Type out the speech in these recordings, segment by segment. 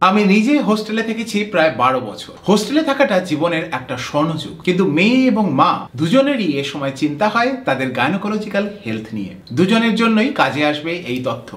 আমি নিজে হোস্টেলে থেকেছি প্রায় 12 বছর। হোস্টেলে থাকাটা জীবনের একটা স্বর্ণযুগ, কিন্তু মেয়ে এবং মা দুজনেরই এ সময় চিন্তা হয় তাদের গাইনোকোলজিক্যাল হেলথ নিয়ে। দুজনের জন্যই কাজে আসবে এই তথ্য।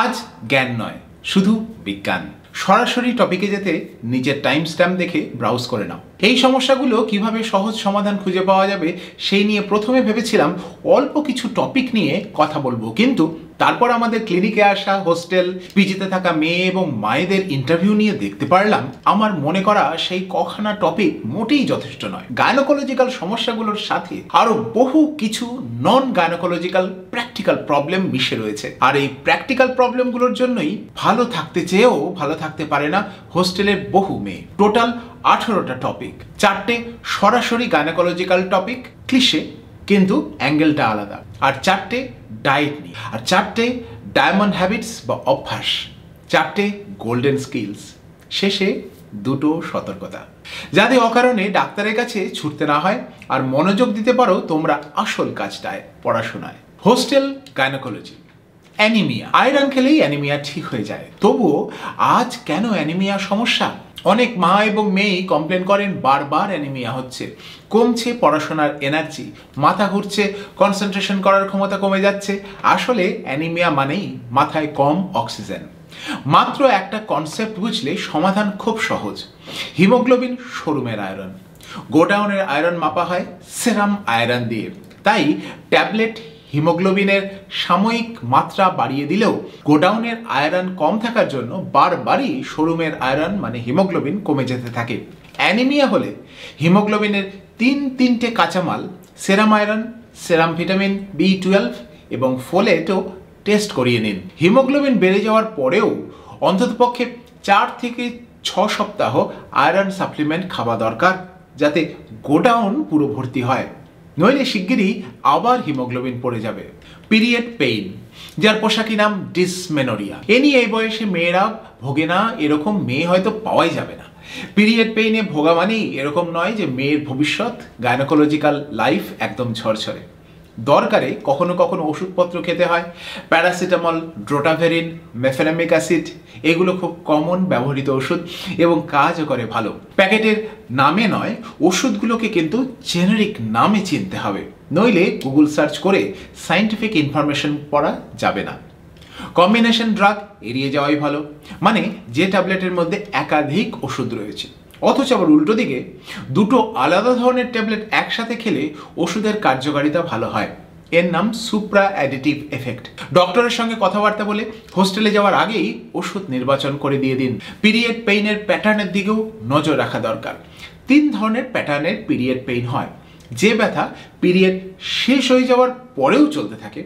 আজ জ্ঞান নয়, শুধু বিজ্ঞান। সরাসরি টপিকে যেতে নিজের টাইম স্ট্যাম্প দেখে ব্রাউজ করে নাও। এই সমস্যাগুলো কিভাবে সহজ সমাধান খুঁজে পাওয়া যাবে সেই নিয়ে প্রথমে ভেবেছিলাম অল্প কিছু টপিক নিয়ে কথা বলবো, কিন্তু তারপর আমাদের ক্লিনিকে আসা হোস্টেল, পিজিতে থাকা মেয়ে এবং মায়েদের ইন্টারভিউ নিয়ে দেখতে পারলাম আমার মনে করা সেই কখানা টপিক মোটেই যথেষ্ট নয়। গাইনোকোলজিক্যাল সমস্যাগুলোর সাথে আরো বহু কিছু নন গাইনোকোলজিক্যাল প্র্যাকটিক্যাল প্রবলেম মিশে রয়েছে, আর এই প্র্যাকটিক্যাল প্রবলেমগুলোর জন্যই ভালো থাকতে চেয়েও ভালো থাকতে পারে না হোস্টেলের বহু মেয়ে। টোটাল 18টা টপিক, 4টে সরাসরি গাইনোকোলজিক্যাল টপিক, ক্লিশে কিন্তু অ্যাঙ্গেলটা আলাদা, আর 4টে ডায়েট নিয়ে, আর 4টে ডায়মন্ড হ্যাবিটস বা অভ্যাস, 4টে গোল্ডেন স্কিলস, শেষে 2টো সতর্কতা, যাতে অকারণে ডাক্তারের কাছে ছুটতে না হয় আর মনোযোগ দিতে পারো তোমরা আসল কাজটায়, পড়াশোনায়। Hostel gynaecology. অ্যানিমিয়া। আয়রন খেলেই অ্যানিমিয়া ঠিক হয়ে যায়, তবুও আজ কেন অ্যানিমিয়া সমস্যা? অনেক মা এবং মেয়েই কমপ্লেন করেন বারবার অ্যানিমিয়া হচ্ছে, কমছে পড়াশোনার এনার্জি, মাথা ঘুরছে, কনসেন্ট্রেশন করার ক্ষমতা কমে যাচ্ছে। আসলে অ্যানিমিয়া মানেই মাথায় কম অক্সিজেন। মাত্র একটা কনসেপ্ট বুঝলে সমাধান খুব সহজ। হিমোগ্লোবিন শোরুমের আয়রন, গোডাউনের আয়রন মাপা হয় সেরাম আয়রন দিয়ে, তাই ট্যাবলেট হিমোগ্লোবিনের সাময়িক মাত্রা বাড়িয়ে দিলেও গোডাউনের আয়রন কম থাকার জন্য বারবারই শোরুমের আয়রন মানে হিমোগ্লোবিন কমে যেতে থাকে। অ্যানিমিয়া হলে হিমোগ্লোবিনের তিনটে কাঁচামাল সেরাম আয়রন, সেরাম ভিটামিন B12 এবং ফোলেটও টেস্ট করিয়ে নিন। হিমোগ্লোবিন বেড়ে যাওয়ার পরেও অন্ততপক্ষে 4 থেকে 6 সপ্তাহ আয়রন সাপ্লিমেন্ট খাওয়া দরকার, যাতে গোডাউন পুরো ভর্তি হয়, নইলে শিগগিরই আবার হিমোগ্লোবিন পড়ে যাবে। পিরিয়ড পেইন, যার পোশাকি নাম ডিসমেনোরিয়া, এ নিয়ে এই বয়সে মেয়েরা ভোগে না এরকম মেয়ে হয়তো পাওয়াই যাবে না। পিরিয়ড পেইনে ভোগা মানেই এরকম নয় যে মেয়ের ভবিষ্যৎ গাইনোকোলজিক্যাল লাইফ একদম ঝরঝরে। দরকারে কখনো কখনো ওষুধপত্র খেতে হয়, প্যারাসিটামল, ড্রোটাভেরিন, মেফেনামিক অ্যাসিড, এগুলো খুব কমন ব্যবহৃত ওষুধ এবং কাজও করে ভালো। প্যাকেটের নামে নয়, ওষুধগুলোকে কিন্তু জেনারিক নামে চিনতে হবে, নইলে গুগল সার্চ করে সায়েন্টিফিক ইনফরমেশন পড়া যাবে না। কম্বিনেশন ড্রাগ এড়িয়ে যাওয়াই ভালো, মানে যে ট্যাবলেটের মধ্যে একাধিক ওষুধ রয়েছে, অথচ আবার উল্টো দিকে 2টো আলাদা ধরনের ট্যাবলেট একসাথে খেলে ওষুধের কার্যকারিতা ভালো হয়। এর নাম সুপ্রা অ্যাডিটিভ এফেক্ট। ডক্টরের সঙ্গে কথাবার্তা বলে হোস্টেলে যাওয়ার আগেই ওষুধ নির্বাচন করে দিয়ে দিন। পিরিয়ড পেইনের প্যাটার্নের দিকেও নজর রাখা দরকার। 3 ধরনের প্যাটার্নের পিরিয়ড পেইন হয়। যে ব্যথা পিরিয়ড শেষ হয়ে যাওয়ার পরেও চলতে থাকে,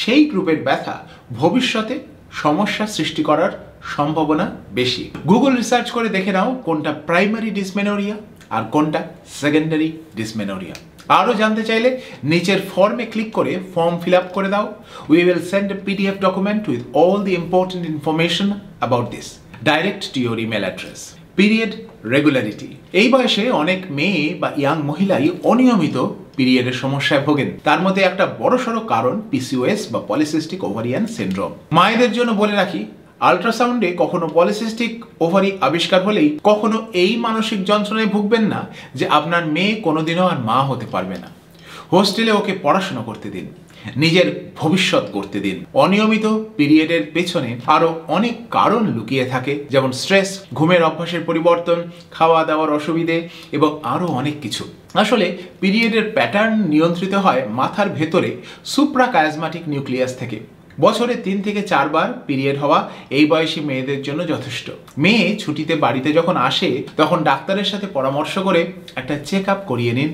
সেই গ্রুপের ব্যথা ভবিষ্যতে সমস্যা সৃষ্টি করার সম্ভাবনা বেশি। গুগল রিসার্চ করে দেখে নাও কোনটা প্রাইমারি ডিসমেনোরিয়া আর কোনটা সেকেন্ডারি ডিসমেনোরিয়া। আরও জানতে চাইলে নিচের ফর্মে ক্লিক করে ফর্ম ফিল আপ করে দাও। We will send A PDF document with all the important information about this direct to your email address. Period regularity. এই বয়সে অনেক মেয়ে বা ইয়াং মহিলাই অনিয়মিত পিরিয়ডের সমস্যায় ভোগেন। তার মধ্যে একটা বড়সড় কারণ PCOS বা পলিসিস্টিক ওভারিয়ান সিনড্রোম। মায়েদের জন্য বলে রাখি, আল্ট্রাসাউন্ডে কখনো পলিসিস্টিক ওভারি আবিষ্কার হলেই কখনো এই মানসিক যন্ত্রণায় ভুগবেন না যে আপনার মেয়ে কোনোদিনও আর মা হতে পারবে না। হোস্টেলে ওকে পড়াশোনা করতে দিন, নিজের ভবিষ্যৎ করতে দিন। অনিয়মিত পিরিয়ডের পেছনে আরো অনেক কারণ লুকিয়ে থাকে, যেমন স্ট্রেস, ঘুমের অভ্যাসের পরিবর্তন, খাওয়া দাওয়ার অসুবিধে এবং আরো অনেক কিছু। আসলে পিরিয়ডের প্যাটার্ন নিয়ন্ত্রিত হয় মাথার ভেতরে সুপ্রাকায়াজমাটিক নিউক্লিয়াস থেকে। বছরে 3 থেকে 4 বার পিরিয়ড হওয়া এই বয়সী মেয়েদের জন্য যথেষ্ট। মেয়ে ছুটিতে বাড়িতে যখন আসে তখন ডাক্তারের সাথে পরামর্শ করে একটা চেক আপ করিয়ে নিন।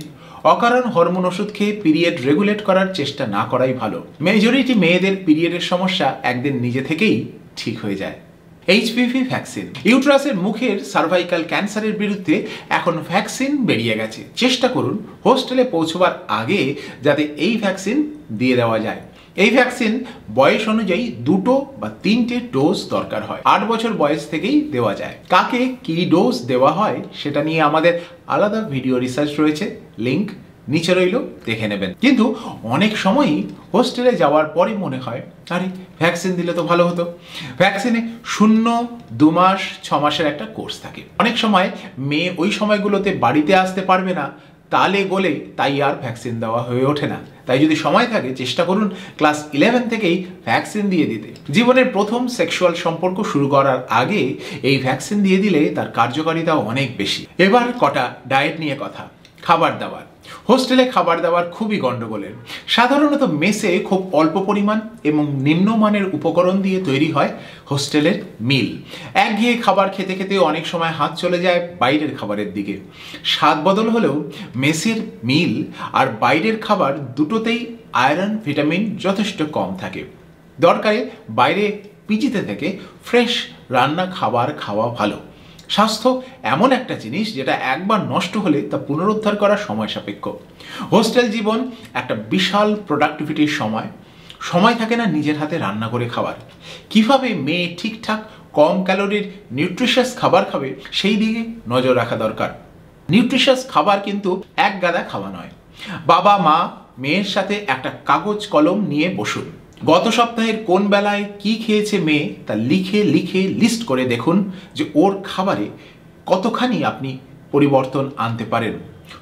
অকারণ হরমোন ওষুধ খেয়ে পিরিয়ড রেগুলেট করার চেষ্টা না করাই ভালো। মেজরিটি মেয়েদের পিরিয়ডের সমস্যা একদিন নিজে থেকেই ঠিক হয়ে যায়। HPV vaccine. ইউট্রাসের মুখের সার্ভাইকাল ক্যান্সারের বিরুদ্ধে এখন ভ্যাকসিন বেরিয়ে গেছে। চেষ্টা করুন হোস্টেলে পৌঁছবার আগে যাতে এই ভ্যাকসিন দিয়ে দেওয়া যায়। এই ভ্যাকসিন বয়স অনুযায়ী 2টো বা 3টে ডোজ দরকার হয়। 8 বছর বয়স থেকেই দেওয়া যায়। কাকে কি ডোজ দেওয়া হয় সেটা নিয়ে আমাদের আলাদা ভিডিও রিসার্চ রয়েছে, লিংক নিচে রইল, দেখে নেবেন। কিন্তু অনেক সময়ই হোস্টেলে যাওয়ার পরে মনে হয় আরে ভ্যাকসিন দিলে তো ভালো হতো। ভ্যাকসিনে 0, 2 মাস, 6 মাসের একটা কোর্স থাকে। অনেক সময় মেয়ে ওই সময়গুলোতে বাড়িতে আসতে পারবে না, তালে গোলে, তাই আর ভ্যাকসিন দেওয়া হয়ে ওঠে না। তাই যদি সময় থাকে চেষ্টা করুন ক্লাস 11 থেকেই ভ্যাকসিন দিয়ে দিতে। জীবনের প্রথম সেক্সুয়াল সম্পর্ক শুরু করার আগে এই ভ্যাকসিন দিয়ে দিলে তার কার্যকারিতা অনেক বেশি। এবার কটা ডায়েট নিয়ে কথা। খাবার দাবার। হোস্টেলে খাবার দাবার খুবই গন্ডগোলের। সাধারণত মেসে খুব অল্প পরিমাণ এবং নিম্নমানের উপকরণ দিয়ে তৈরি হয় হোস্টেলের মিল। একঘেয়ে খাবার খেতে খেতে অনেক সময় হাত চলে যায় বাইরের খাবারের দিকে। স্বাদ বদল হলেও মেসের মিল আর বাইরের খাবার দুটোতেই আয়রন, ভিটামিন যথেষ্ট কম থাকে। দরকারে বাইরে পিজিতে থেকে ফ্রেশ রান্না খাবার খাওয়া ভালো। স্বাস্থ্য এমন একটা জিনিস যেটা একবার নষ্ট হলে তা পুনরুদ্ধার করা সময় সাপেক্ষ। হোস্টেল জীবন একটা বিশাল প্রোডাক্টিভিটির সময় থাকে না নিজের হাতে রান্না করে খাবার। কিভাবে মেয়ে ঠিকঠাক কম ক্যালোরির নিউট্রিশাস খাবার খাবে সেই দিকে নজর রাখা দরকার। নিউট্রিশাস খাবার কিন্তু এক গাদা খাওয়া নয়। বাবা মা মেয়ের সাথে একটা কাগজ কলম নিয়ে বসুন। গত সপ্তাহের কোন বেলায় কি খেয়েছে মেয়ে তা লিখে লিস্ট করে দেখুন যে ওর খাবারে কতখানি আপনি পরিবর্তন আনতে পারেন।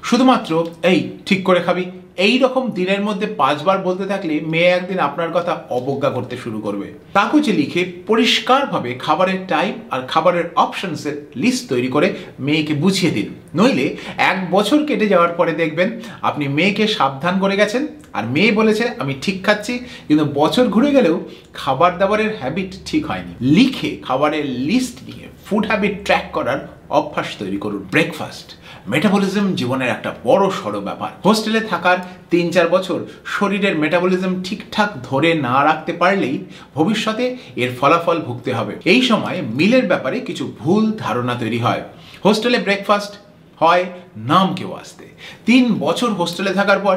শুধুমাত্র এই ঠিক করে খাবি এই রকম দিনের মধ্যে 5 বার বলতে থাকলে মেয়ে একদিন আপনার কথা অবজ্ঞা করতে শুরু করবে। কাগজে লিখে পরিষ্কারভাবে খাবারের টাইপ আর খাবারের অপশনসের লিস্ট তৈরি করে মেয়েকে বুঝিয়ে দিন। নইলে 1 বছর কেটে যাওয়ার পরে দেখবেন আপনি মেয়েকে সাবধান করে গেছেন আর মেয়ে বলেছে আমি ঠিক খাচ্ছি, কিন্তু বছর ঘুরে গেলেও খাবার দাবারের হ্যাবিট ঠিক হয়নি। লিখে খাবারের লিস্ট নিয়ে ফুড হ্যাবিট ট্র্যাক করার অভ্যাস তৈরি করুন। ব্রেকফাস্ট। মেটাবলিজম জীবনের একটা বড় সড় ব্যাপার। হোস্টেলে থাকার 3-4 বছর শরীরের মেটাবলিজম ঠিকঠাক ধরে না রাখতে পারলেই ভবিষ্যতে এর ফলাফল ভুগতে হবে। এই সময় মিলের ব্যাপারে কিছু ভুল ধারণা তৈরি হয়। হোস্টেলে ব্রেকফাস্ট হয় নাম কেউ আসতে। 3 বছর হোস্টেলে থাকার পর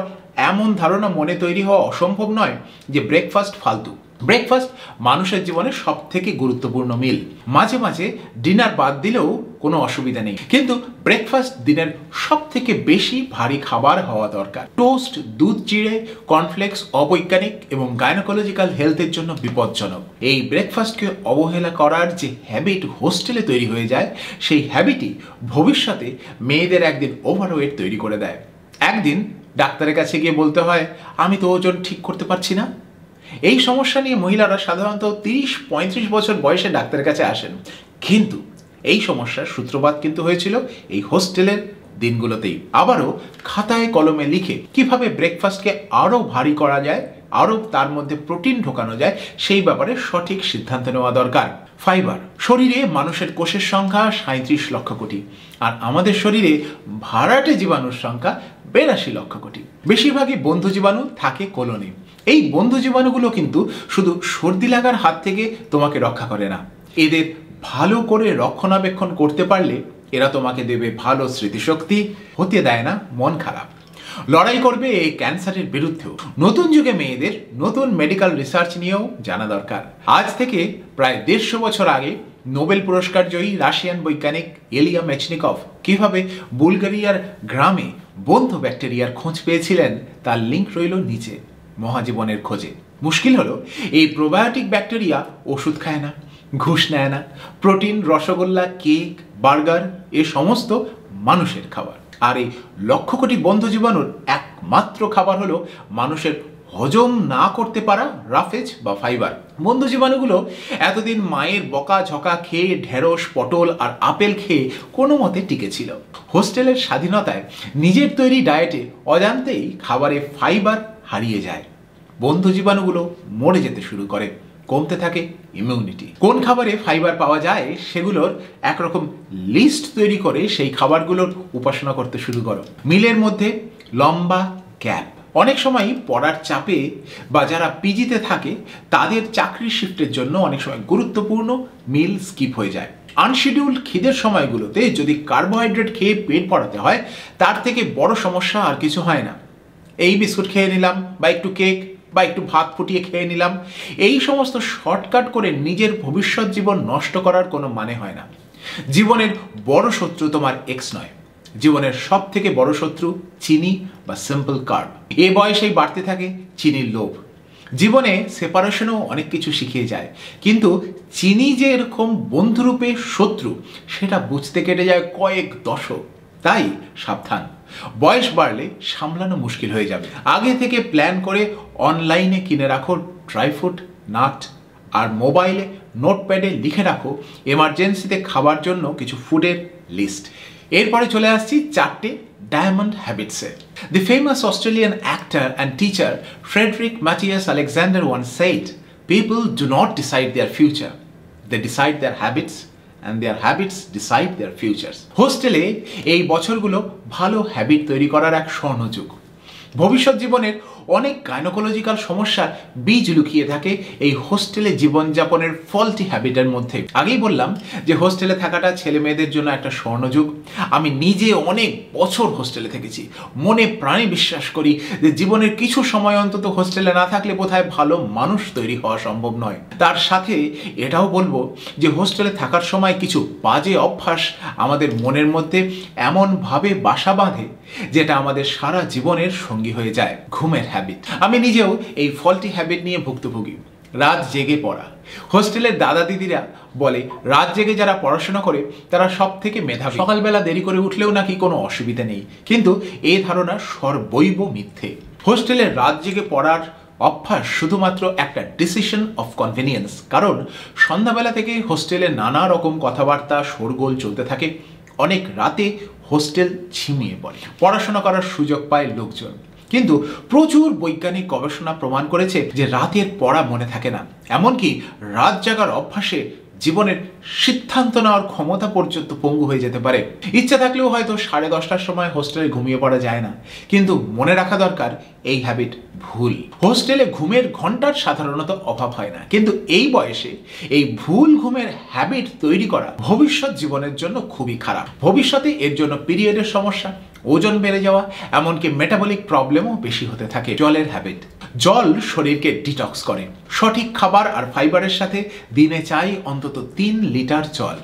এমন ধারণা মনে তৈরি হওয়া অসম্ভব নয় যে ব্রেকফাস্ট ফালতু। ব্রেকফাস্ট মানুষের জীবনে সব থেকে গুরুত্বপূর্ণ মিল। মাঝে মাঝে ডিনার বাদ দিলেও কোনো অসুবিধা নেই, কিন্তু ব্রেকফাস্ট দিনের সব থেকে বেশি ভারী খাবার হওয়া দরকার। টোস্ট, দুধ চিড়ে, কর্নফ্লেক্স অবৈজ্ঞানিক এবং গাইনোকোলজিক্যাল হেলথের জন্য বিপজ্জনক। এই ব্রেকফাস্টকে অবহেলা করার যে হ্যাবিট হোস্টেলে তৈরি হয়ে যায় সেই হ্যাবিটই ভবিষ্যতে মেয়েদের একদিন ওভারওয়েট তৈরি করে দেয়। একদিন ডাক্তারের কাছে গিয়ে বলতে হয় আমি তো ওজন ঠিক করতে পারছি না। এই সমস্যা নিয়ে মহিলারা সাধারণত 30-35 বছর বয়সে ডাক্তারের কাছে আসেন, কিন্তু এই সমস্যার সূত্রপাত কিন্তু হয়েছিল এই হোস্টেলের দিনগুলোতেই। আবারও খাতায় কলমে লিখে কিভাবে ব্রেকফাস্টকে আরও ভারী করা যায়, আরও তার মধ্যে প্রোটিন ঢোকানো যায় সেই ব্যাপারে সঠিক সিদ্ধান্ত নেওয়া দরকার। ফাইবার। শরীরে মানুষের কোষের সংখ্যা 37 লক্ষ কোটি, আর আমাদের শরীরে ভাড়াটে জীবাণুর সংখ্যা 82 লক্ষ কোটি। বেশিরভাগই বন্ধু জীবাণু থাকে কোলনে। এই বন্ধু জীবাণুগুলো কিন্তু শুধু সর্দি লাগার হাত থেকে তোমাকে রক্ষা করে না, এদের ভালো করে রক্ষণাবেক্ষণ করতে পারলে এরা তোমাকে দেবে ভালো স্মৃতিশক্তি, হতে দেয় না মন খারাপ। লড়াই করবে এই ক্যান্সারের বিরুদ্ধেও। নতুন যুগে মেয়েদের নতুন মেডিকেল রিসার্চ নিয়েও জানা দরকার। আজ থেকে প্রায় 150 বছর আগে নোবেল পুরস্কার জয়ী রাশিয়ান বৈজ্ঞানিক ইলিয়া মেচনিকভ কিভাবে বুলগেরিয়ার গ্রামে বন্ধ ব্যাকটেরিয়ার খোঁজ পেয়েছিলেন তার লিঙ্ক রইল নিচে। মহাজীবনের খোঁজে। মুশকিল হলো এই প্রোবায়োটিক ব্যাকটেরিয়া ওষুধ খায় না, ঘুষ নেয় না। প্রোটিন, রসগোল্লা, কেক, বার্গার এ সমস্ত মানুষের খাবার। আর এই লক্ষ কোটি বন্ধ জীবাণুর একমাত্র খাবার হলো মানুষের হজম না করতে পারা রাফেজ বা ফাইবার। বন্ধ জীবাণুগুলো এতদিন মায়ের বকা ঝকা খেয়ে, ঢেঁড়স, পটল আর আপেল খেয়ে কোনো মতে টিকেছিল। হোস্টেলের স্বাধীনতায় নিজের তৈরি ডায়েটে অজান্তেই খাবারে ফাইবার হারিয়ে যায়। বন্ধ জীবাণুগুলো মরে যেতে শুরু করে, কমতে থাকে ইমিউনিটি। কোন খাবারে ফাইবার পাওয়া যায় সেগুলোর একরকম লিস্ট তৈরি করে সেই খাবারগুলোর উপাসনা করতে শুরু করো। মিলের মধ্যে লম্বা গ্যাপ। অনেক সময় পড়ার চাপে বা যারা পিজিতে থাকে তাদের চাকরির শিফটের জন্য অনেক সময় গুরুত্বপূর্ণ মিল স্কিপ হয়ে যায়। আনশিডিউল্ড খিদের সময়গুলোতে যদি কার্বোহাইড্রেট খেয়ে পেট ভরাতে হয় তার থেকে বড় সমস্যা আর কিছু হয় না। এই বিস্কুট খেয়ে নিলাম বা একটু কেক বা একটু ভাত ফুটিয়ে খেয়ে নিলাম, এই সমস্ত শর্টকাট করে নিজের ভবিষ্যৎ জীবন নষ্ট করার কোনো মানে হয় না। জীবনের বড় শত্রু তোমার এক্স নয়, জীবনের সব থেকে বড় শত্রু চিনি বা সিম্পল কার্ব। এ বয়সেই বাড়তে থাকে চিনির লোভ। জীবনে সেপারেশনও অনেক কিছু শিখিয়ে যায়, কিন্তু চিনি যে এরকম বন্ধুরূপে শত্রু সেটা বুঝতে কেটে যায় কয়েক দশক। তাই সাবধান, বয়স বাড়লে সামলানো মুশকিল হয়ে যাবে। আগে থেকে প্ল্যান করে অনলাইনে কিনে রাখো ড্রাই ফ্রুট, নাট, আর মোবাইলে নোটপ্যাডে লিখে রাখো এমার্জেন্সিতে খাবার জন্য কিছু ফুডের লিস্ট। এরপরে চলে আসছি 4টে diamond হ্যাবিটসে। The famous Australian actor and teacher Frederick Matthias Alexander once said, "People do not decide their future, they decide their habits and their habits decide their futures." হোস্টেলে এই বছরগুলো ভালো হ্যাবিট তৈরি করার এক স্বর্ণযুগ। ভবিষ্যৎ জীবনের অনেক গাইনোকোলজিক্যাল সমস্যার বীজ লুকিয়ে থাকে এই হোস্টেলে জীবনযাপনের ফল্টি হ্যাবিটের মধ্যে। আগেই বললাম যে হোস্টেলে থাকাটা ছেলে মেয়েদের জন্য একটা স্বর্ণযুগ। আমি নিজে অনেক বছর হোস্টেলে থেকেছি, মনে প্রাণে বিশ্বাস করি যে জীবনের কিছু সময় অন্তত হোস্টেলে না থাকলে বোধহয় ভালো মানুষ তৈরি হওয়া সম্ভব নয়। তার সাথে এটাও বলবো যে হোস্টেলে থাকার সময় কিছু বাজে অভ্যাস আমাদের মনের মধ্যে এমনভাবে বাসা বাঁধে যেটা আমাদের সারা জীবনের সঙ্গী হয়ে যায়। ঘুমের হ্যাবিট। আমি নিজেও এই ফল্টি হ্যাবিট নিয়ে ভুক্তভোগী। রাত জেগে পড়া। হোস্টেলের দাদা দিদিরা বলে রাত জেগে যারা পড়াশোনা করে তারা সব থেকে মেধাবী। সকালবেলা দেরি করে উঠলেও নাকি কোনো অসুবিধা নেই, কিন্তু এই ধারণা সর্বৈব মিথ্যে। হোস্টেলে রাত জেগে পড়ার অভ্যাস শুধুমাত্র একটা ডিসিশন অফ কনভেনিয়েন্স। কারণ সন্ধ্যাবেলা থেকে হোস্টেলে নানা রকম কথাবার্তা শোরগোল চলতে থাকে। অনেক রাতে হোস্টেল ঝিমিয়ে পড়ে, পড়াশোনা করার সুযোগ পায় লোকজন। কিন্তু প্রচুর বৈজ্ঞানিক গবেষণা প্রমাণ করেছে যে রাতের পড়া মনে থাকে না, এমনকি রাত জাগার অভ্যাসে জীবনের সিদ্ধান্ত নেওয়ার ক্ষমতা পর্যন্ত পঙ্গু হয়ে যেতে পারে। ইচ্ছা থাকলেও হয়তো 10:30টার সময় হোস্টেলে ঘুমিয়ে পড়া যায় না, কিন্তু মনে রাখা দরকার এই হ্যাবিট ভুল। হোস্টেলে ঘুমের ঘন্টার সাধারণত অভাব হয় না, কিন্তু এই বয়সে এই ভুল ঘুমের হ্যাবিট তৈরি করা ভবিষ্যৎ জীবনের জন্য খুবই খারাপ। ভবিষ্যতে এর জন্য পিরিয়ডের সমস্যা, ওজন বেড়ে যাওয়া, এমনকি মেটাবলিক প্রবলেমও বেশি হতে থাকে। জলের হ্যাবিট। জল শরীরকে ডিটক্স করে। সঠিক খাবার আর ফাইবারের সাথে দিনে চাই অন্তত 3 লিটার জল।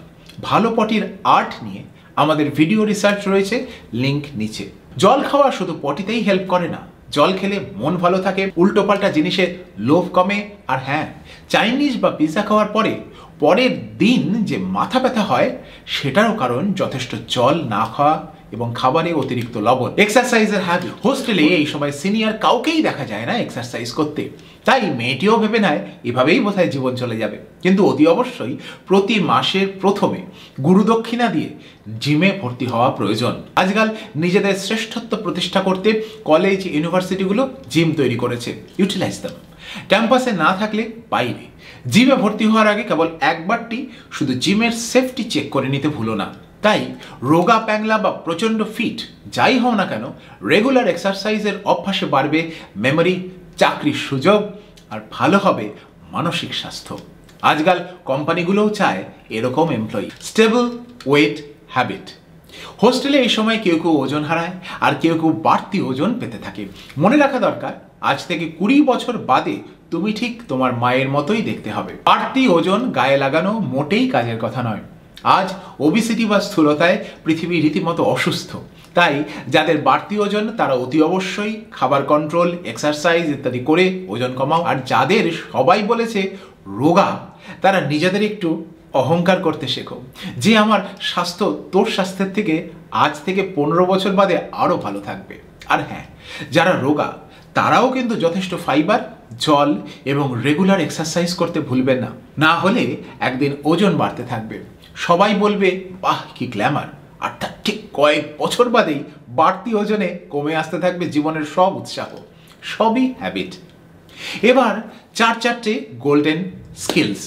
ভালো পটির আর্ট নিয়ে আমাদের ভিডিও রিসার্চ রয়েছে, লিংক নিচে। জল খাওয়া শুধু পটিতেই হেল্প করে না, জল খেলে মন ভালো থাকে, উল্টোপাল্টা জিনিসের লোভ কমে। আর হ্যাঁ, চাইনিজ বা পিৎজা খাওয়ার পরের দিন যে মাথা ব্যথা হয় সেটারও কারণ যথেষ্ট জল না খাওয়া এবং খাবারে অতিরিক্ত লবণ। এক্সারসাইজের হ্যাবিট। হোস্টেলে এই সময় সিনিয়র কাউকেই দেখা যায় না এক্সারসাইজ করতে, তাই মেয়েটিও ভেবে নেয় এভাবেই বোধহয় জীবন চলে যাবে। কিন্তু অতি অবশ্যই প্রতি মাসের প্রথমে গুরুদক্ষিণা দিয়ে জিমে ভর্তি হওয়া প্রয়োজন। আজকাল নিজেদের শ্রেষ্ঠত্ব প্রতিষ্ঠা করতে কলেজ ইউনিভার্সিটিগুলো জিম তৈরি করেছে, ইউটিলাইজ দেম। ক্যাম্পাসে না থাকলে বাইরে। জিমে ভর্তি হওয়ার আগে কেবল একবারটি শুধু জিমের সেফটি চেক করে নিতে ভুলো না। তাই রোগা প্যাংলা বা প্রচণ্ড ফিট যাই হও না কেন, রেগুলার এক্সারসাইজের অভ্যাসে বাড়বে মেমোরি, চাকরির সুযোগ, আর ভালো হবে মানসিক স্বাস্থ্য। আজকাল কোম্পানিগুলোও চায় এরকম এমপ্লয়ি। Stable wait habit. হোস্টেলে এই সময় কেউ কেউ ওজন হারায় আর কেউ কেউ বাড়তি ওজন পেতে থাকে। মনে রাখা দরকার, আজ থেকে 20 বছর বাদে তুমি ঠিক তোমার মায়ের মতোই দেখতে হবে। বাড়তি ওজন গায়ে লাগানো মোটেই কাজের কথা নয়। আজ ওবিসিটি বা স্থূলতায় পৃথিবী রীতিমতো অসুস্থ। তাই যাদের বাড়তি ওজন তারা অতি অবশ্যই খাবার কন্ট্রোল, এক্সারসাইজ ইত্যাদি করে ওজন কমাও। আর যাদের সবাই বলেছে রোগা, তারা নিজেদের একটু অহংকার করতে শেখো যে আমার স্বাস্থ্য তোর স্বাস্থ্যের থেকে আজ থেকে 15 বছর বাদে আরও ভালো থাকবে। আর হ্যাঁ, যারা রোগা তারাও কিন্তু যথেষ্ট ফাইবার, জল এবং রেগুলার এক্সারসাইজ করতে ভুলবেন না, না হলে একদিন ওজন বাড়তে থাকবে। সবাই বলবে বাহ কি গ্ল্যামার, আর তার ঠিক কয়েক বছর বাদেই বাড়তি ওজনে কমে আসতে থাকবে জীবনের সব উৎসাহ। সবই হ্যাবিট। এবার 4 গোল্ডেন স্কিলস।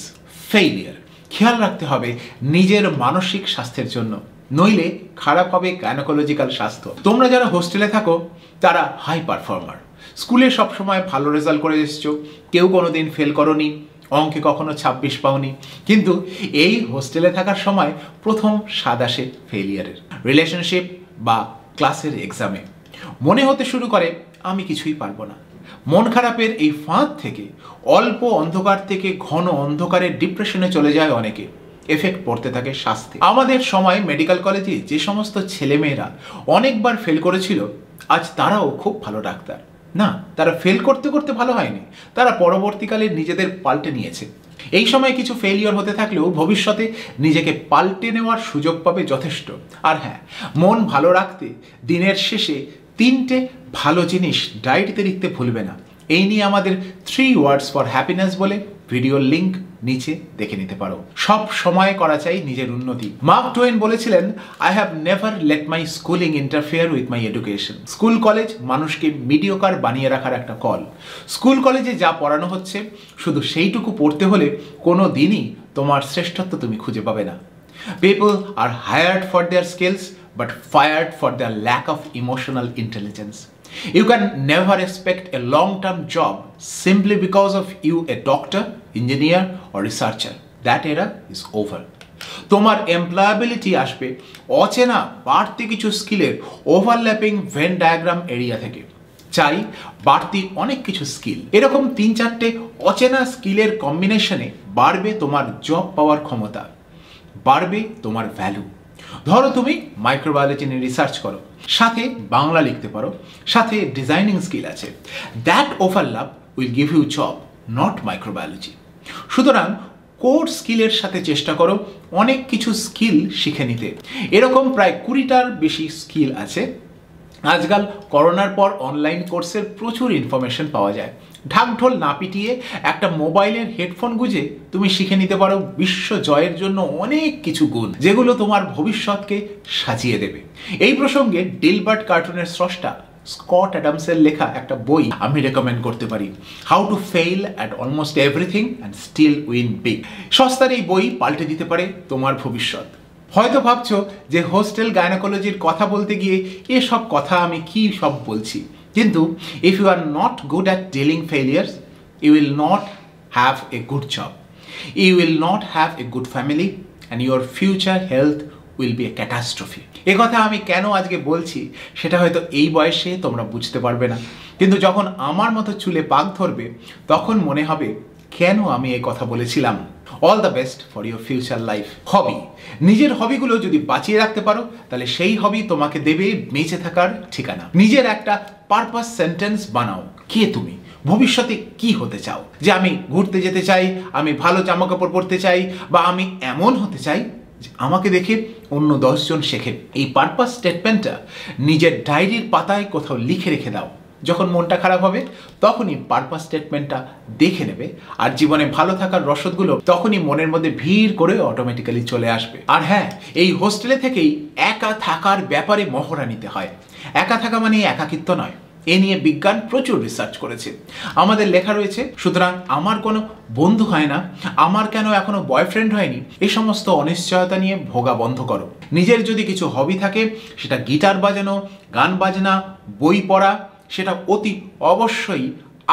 ফেইলিয়ার। খেয়াল রাখতে হবে নিজের মানসিক স্বাস্থ্যের জন্য, নইলে খারাপ হবে গাইনোকোলজিক্যাল স্বাস্থ্য। তোমরা যারা হোস্টেলে থাকো তারা হাই পারফর্মার। স্কুলে সবসময় ভালো রেজাল্ট করে এসছো, কেউ কোনোদিন ফেল করনি, অঙ্কে কখনো 26 পাওনি, কিন্তু এই হোস্টেলে থাকার সময় প্রথম স্বাদ আসে ফেলিয়ারের। রিলেশনশিপ বা ক্লাসের এক্সামে মনে হতে শুরু করে আমি কিছুই পারবো না। মন খারাপের এই ফাঁদ থেকে অল্প অন্ধকার থেকে ঘন অন্ধকারের ডিপ্রেশনে চলে যায় অনেকে। এফেক্ট পড়তে থাকে স্বাস্থ্যে। আমাদের সময় মেডিকেল কলেজে যে সমস্ত ছেলেমেয়েরা অনেকবার ফেল করেছিল, আজ তারাও খুব ভালো ডাক্তার। না, তারা ফেল করতে করতে ভালো হয়নি, তারা পরবর্তীকালে নিজেদের পাল্টে নিয়েছে। এই সময় কিছু ফেলিওর হতে থাকলেও ভবিষ্যতে নিজেকে পাল্টে নেওয়ার সুযোগ পাবে যথেষ্ট। আর হ্যাঁ, মন ভালো রাখতে দিনের শেষে 3টে ভালো জিনিস ডায়েরিতে লিখতে ভুলবে না। এই নিয়ে আমাদের 3 ওয়ার্ডস ফর হ্যাপিনেস বলে ভিডিওর লিঙ্ক নিচে দেখে নিতে পারো। সব সময় করা চাই নিজের উন্নতি। মার্ক টোয়েন বলেছিলেন, I have never late my schooling interfere with my education. School college মানুষকে মিডিওকার বানিয়ে রাখার একটা কল। স্কুল কলেজে যা পড়ানো হচ্ছে শুধু সেইটুকু পড়তে হলে কোনো দিনই তোমার শ্রেষ্ঠত্ব তুমি খুঁজে পাবে না। People are hired for their skills but fired for their lack of emotional intelligence. You can never expect a long-term job simply because of you a doctor, engineer or researcher. That era is over. তোমার employability আসবে অচেনা বাড়তি কিছু স্কিলের overlapping Venn diagram area থেকে। চাই বাড়তি অনেক কিছু স্কিল। এরকম 3-4টে অচেনা স্কিলের কম্বিনেশনে বাড়বে তোমার জব পাওয়ার ক্ষমতা, বাড়বে তোমার ভ্যালু। ধরো তুমি মাইক্রোবায়োলজি নিয়ে রিসার্চ করো, সাথে বাংলা লিখতে পারো, সাথে ডিজাইনিং স্কিল আছে। That overlap will give you job, not microbiology. সুতরাং কোর স্কিলের সাথে চেষ্টা করো অনেক কিছু স্কিল শিখে নিতে। এরকম প্রায় 20টার বেশি স্কিল আছে। আজকাল করোনার পর অনলাইন কোর্সের প্রচুর ইনফরমেশন পাওয়া যায়। ঢাকঢোল না পিটিয়ে একটা মোবাইলের হেডফোন গুঁজে তুমি শিখে নিতে পারো বিশ্ব জয়ের জন্য অনেক কিছু গুণ, যেগুলো তোমার ভবিষ্যৎকে সাজিয়ে দেবে। এই প্রসঙ্গে ডিলবার্ট কার্টুনের স্রষ্টা স্কট অ্যাডামসের লেখা একটা বই আমি রেকমেন্ড করতে পারি, how to fail at almost everything and still win big. সস্তার এই বই পাল্টে দিতে পারে তোমার ভবিষ্যৎ। হয়তো ভাবছো যে হোস্টেল গাইনোকোলজির কথা বলতে গিয়ে এসব কথা আমি কি সব বলছি, কিন্তু if you are not good at dealing failures, you will not have a good job, you will not have a good family and your future health will be a catastrophe. এ কথা আমি কেন আজকে বলছি সেটা হয়তো এই বয়সে তোমরা বুঝতে পারবে না, কিন্তু যখন আমার মতো চুলে পাক ধরবে তখন মনে হবে কেন আমি এই কথা বলেছিলাম। All the best for your future life. Hobby, নিজের হবিগুলো যদি বাঁচিয়ে রাখতে পারো তাহলে সেই হবি তোমাকে দেবে বেঁচে থাকার ঠিকানা। নিজের একটা পারপাস সেন্টেন্স বানাও। কে তুমি? ভবিষ্যতে কি হতে চাও? যে আমি ঘুরতে যেতে চাই, আমি ভালো জামা কাপড় পরতে চাই, বা আমি এমন হতে চাই যে আমাকে দেখে অন্য 10 জন শেখে। এই পারপাস স্টেটমেন্টটা নিজের ডায়েরির পাতায় কোথাও লিখে রেখে দাও। যখন মনটা খারাপ হবে তখনই পারপাস স্টেটমেন্টটা দেখে নেবে, আর জীবনে ভালো থাকার রসদগুলো তখনই মনের মধ্যে ভিড় করে অটোমেটিক্যালি চলে আসবে। আর হ্যাঁ, এই হোস্টেলে থেকেই একা থাকার ব্যাপারে মহড়া নিতে হয়। একা থাকা মানে একাকিত্ব নয়, এ নিয়ে বিজ্ঞান প্রচুর রিসার্চ করেছে। আমাদের লেখা রয়েছে, সুতরাং আমার কোনো বন্ধু হয় না, আমার কেন এখনো বয়ফ্রেন্ড হয়নি, এই সমস্ত অনিশ্চয়তা নিয়ে ভোগা বন্ধ করো। নিজের যদি কিছু হবি থাকে, সেটা গিটার বাজানো, গান বাজনা, বই পড়া, সেটা অতি অবশ্যই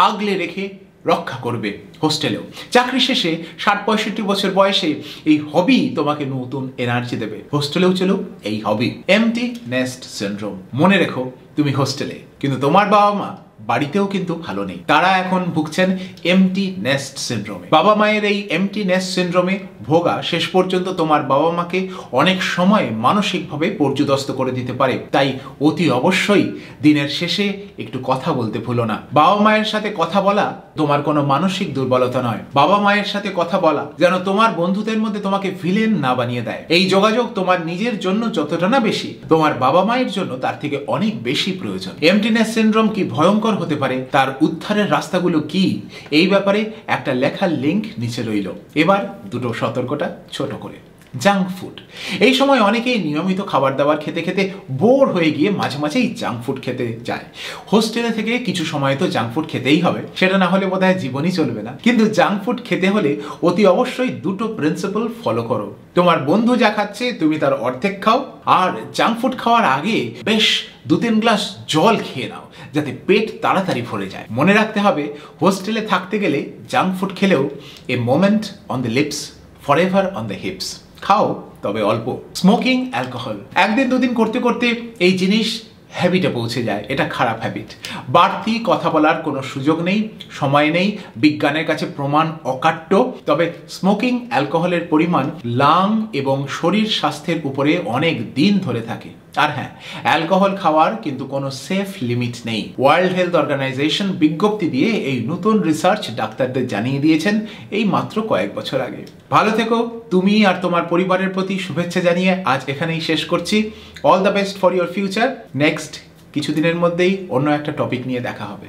আগলে রেখে রক্ষা করবে হোস্টেলেও। চাকরি শেষে 60-65 বছর বয়সে এই হবি তোমাকে নতুন এনার্জি দেবে। হোস্টেলেও চলুক এই হবি। MT nest syndrome. মনে রেখো, তুমি হোস্টেলে, কিন্তু তোমার বাবা মা বাড়িতেও কিন্তু ভালো নেই। তারা এখন ভুগছেন এমটি নেস্ট সিনড্রোমে। বাবা মায়ের এই এমটি নেস্ট সিনড্রোমে ভোগা শেষ পর্যন্ত তোমার বাবা মাকে অনেক সময় মানসিকভাবে পর্যুদস্ত করে দিতে পারে। তাই অতি অবশ্যই দিনের শেষে একটু কথা বলতে ভুলো না। বাবা মায়ের সাথে কথা বলা তোমার কোনো মানসিক দুর্বলতা নয়। বাবা মায়ের সাথে কথা বলা যেন তোমার বন্ধুদের মধ্যে তোমাকে ভিলেন না বানিয়ে দেয়। এই যোগাযোগ তোমার নিজের জন্য যতটা না বেশি, তোমার বাবা মায়ের জন্য তার থেকে অনেক বেশি প্রয়োজন। এমটিনেস সিনড্রোম কি ভয়ঙ্কর হতে পারে, তার উদ্ধারের রাস্তাগুলো কি, এই ব্যাপারে একটা লেখার লিঙ্ক নিচে রইল। এবার দুটো সতর্কতা ছোট করে। Junk food. এই সময় অনেকেই নিয়মিত খাবার দাবার খেতে খেতে বোর হয়ে গিয়ে মাঝে মাঝেই জাঙ্ক ফুড খেতে যায়। হোস্টেলে থেকে কিছু সময় তো জাঙ্ক ফুড খেতেই হবে, সেটা না হলে বোধহয় জীবনই চলবে না। কিন্তু জাঙ্ক ফুড খেতে হলে অতি অবশ্যই দুটো প্রিন্সিপাল ফলো করো। তোমার বন্ধু যা খাচ্ছে তুমি তার অর্ধেক খাও, আর জাঙ্ক ফুড খাওয়ার আগে বেশ 2-3 গ্লাস জল খেয়ে নাও, যাতে পেট তাড়াতাড়ি ভরে যায়। মনে রাখতে হবে, হোস্টেলে থাকতে গেলে জাঙ্ক ফুড খেলেও a moment on the lips, forever on the hips. খাও তবে অল্প। Smoking, alcohol. 1-2 দিন করতে করতে এই জিনিস হ্যাবিটে পৌঁছে যায়। এটা খারাপ হ্যাবিট। বাড়তি কথা বলার কোনো সুযোগ নেই, সময় নেই, বিজ্ঞানের কাছে প্রমাণ অকাট্য। তবে স্মোকিং অ্যালকোহলের পরিমাণ লাং এবং শরীর স্বাস্থ্যের উপরে অনেক দিন ধরে থাকে। আর হ্যাঁ, অ্যালকোহল খাওয়ার কিন্তু কোনো সেফ লিমিট নেই। ওয়ার্ল্ড হেলথ অর্গানাইজেশন বিজ্ঞপ্তি দিয়ে এই নতুন রিসার্চ ডাক্তারদের জানিয়ে দিয়েছেন এই মাত্র কয়েক বছর আগে। ভালো থেকো, তুমি আর তোমার পরিবারের প্রতি শুভেচ্ছা জানিয়ে আজ এখানেই শেষ করছি। All the best for your future. Next কিছুদিনের মধ্যেই অন্য একটা টপিক নিয়ে দেখা হবে।